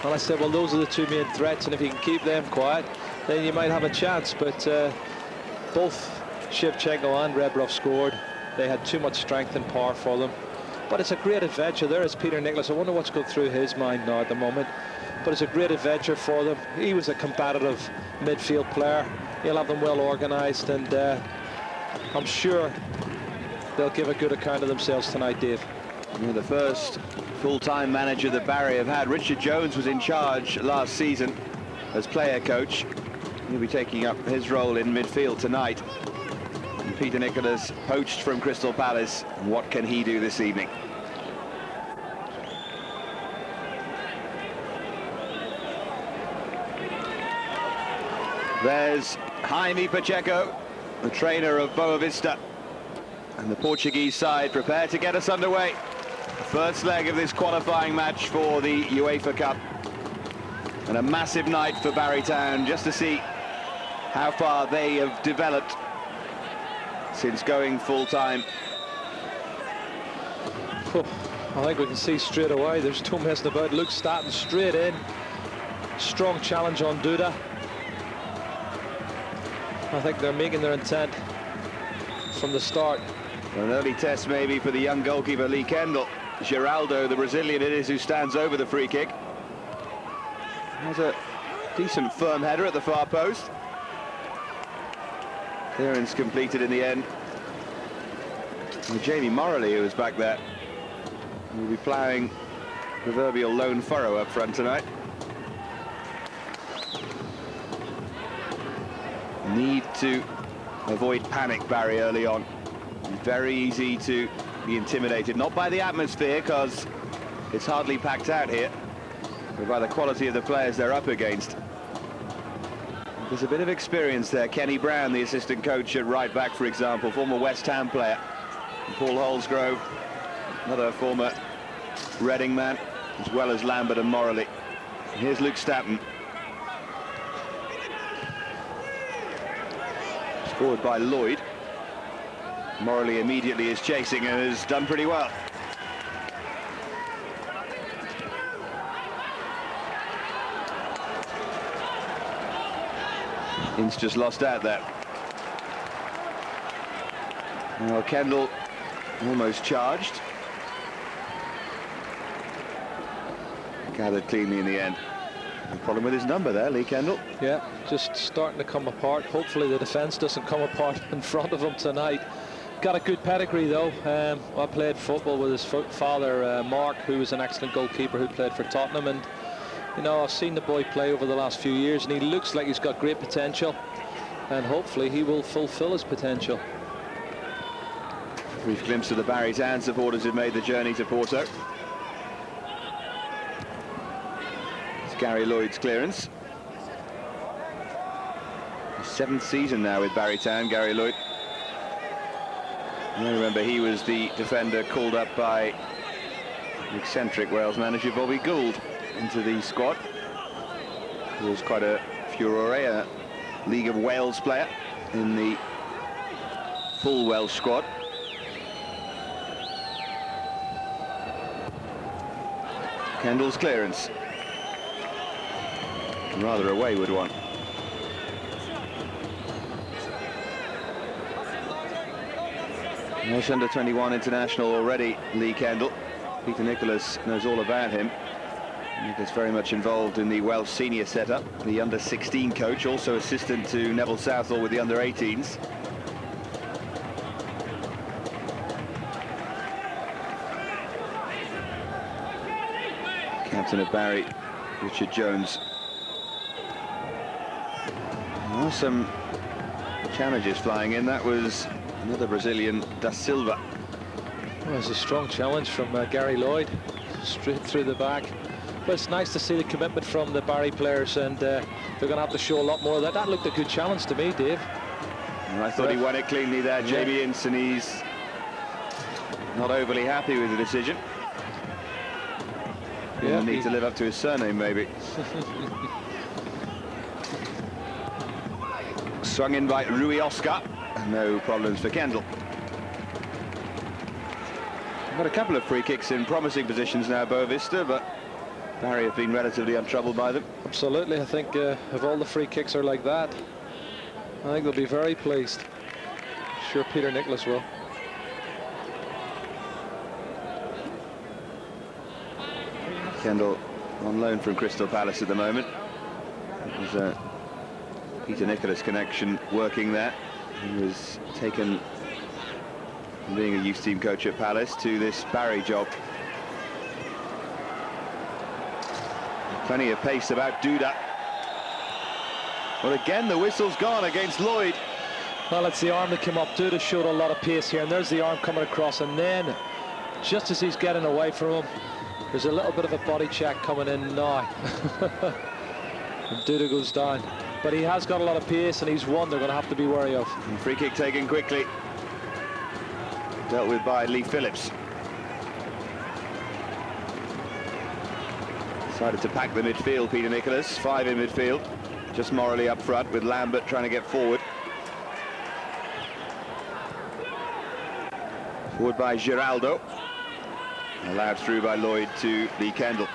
And I said, well, those are the two main threats, and if you can keep them quiet, then you might have a chance. But both Shevchenko and Rebrov scored. They had too much strength and power for them. But it's a great adventure. There is Peter Nicholas. I wonder what's going through his mind now at the moment. But it's a great adventure for them. He was a competitive midfield player. He'll have them well organised, and I'm sure they'll give a good account of themselves tonight, Dave. Yeah, the first full-time manager that Barry have had. Richard Jones was in charge last season as player coach. He'll be taking up his role in midfield tonight. And Peter Nicholas, poached from Crystal Palace. What can he do this evening? There's Jaime Pacheco, the trainer of Boavista, and the Portuguese side prepared to get us underway. First leg of this qualifying match for the UEFA Cup. And a massive night for Barry Town, just to see how far they have developed since going full-time. I think we can see straight away there's no messing about. Luke starting straight in. Strong challenge on Duda. I think they're making their intent from the start. An early test maybe for the young goalkeeper Lee Kendall. Geraldo, the Brazilian it is, who stands over the free kick. Has a decent firm header at the far post. Clearance completed in the end. And Jamie Morley, who was back there, will be ploughing proverbial lone furrow up front tonight. Need to avoid panic, Barry, early on. Very easy to be intimidated, not by the atmosphere, because it's hardly packed out here, but by the quality of the players they're up against. There's a bit of experience there. Kenny Brown, the assistant coach at right back, for example, former West Ham player. And Paul Holsgrove, another former Reading man, as well as Lambert and Morley. Here's Luke Stanton. Scored by Lloyd. Morley immediately is chasing and has done pretty well. Ince just lost out there. Well, Kendall almost charged. Gathered cleanly in the end. No problem with his number there, Lee Kendall. Yeah, just starting to come apart. Hopefully the defence doesn't come apart in front of him tonight. Got a good pedigree though. I played football with his father, Mark, who was an excellent goalkeeper who played for Tottenham, and you know, I've seen the boy play over the last few years, and he looks like he's got great potential, and hopefully he will fulfill his potential. Brief glimpse of the Barry Town supporters who've made the journey to Porto. It's Gary Lloyd's clearance. His 7th season now with Barry Town, Gary Lloyd. I remember he was the defender called up by the eccentric Wales manager Bobby Gould into the squad. He was quite a furore, a League of Wales player in the full Welsh squad. Kendall's clearance. Rather a wayward one. Welsh under-21 international already, Lee Kendall. Peter Nicholas knows all about him. Nicholas very much involved in the Welsh senior setup. The under-16 coach, also assistant to Neville Southall with the under-18s. Captain of Barry, Richard Jones. There are some challenges flying in. That was another Brazilian, Da Silva. Well, it's a strong challenge from Gary Lloyd, straight through the back. But it's nice to see the commitment from the Barry players, and they're going to have to show a lot more of that. That looked a good challenge to me, Dave. And I thought he won it cleanly there, yeah. Jamie Ince, and he's not overly happy with the decision. Yeah, he'll need to live up to his surname, maybe. Swung in by Rui Oscar. No problems for Kendall. Got a couple of free kicks in promising positions now, Boavista, but Barry have been relatively untroubled by them. Absolutely. I think if all the free kicks are like that, I think they'll be very pleased. Sure, Peter Nicholas will. Kendall on loan from Crystal Palace at the moment. It was a Peter Nicholas connection working there. He was taken from being a youth team coach at Palace to this Barry job. Plenty of pace about Duda. But again, the whistle's gone against Lloyd. Well, it's the arm that came up. Duda showed a lot of pace here, and there's the arm coming across, and then just as he's getting away from him, there's a little bit of a body check coming in now. And Duda goes down. But he has got a lot of pace, and he's one they're going to have to be wary of. And free kick taken quickly. Dealt with by Lee Phillips. Decided to pack the midfield, Peter Nicholas. 5 in midfield. Just morally up front with Lambert trying to get forward. Forward by Giraldo. Allowed through by Lloyd to Lee Kendall.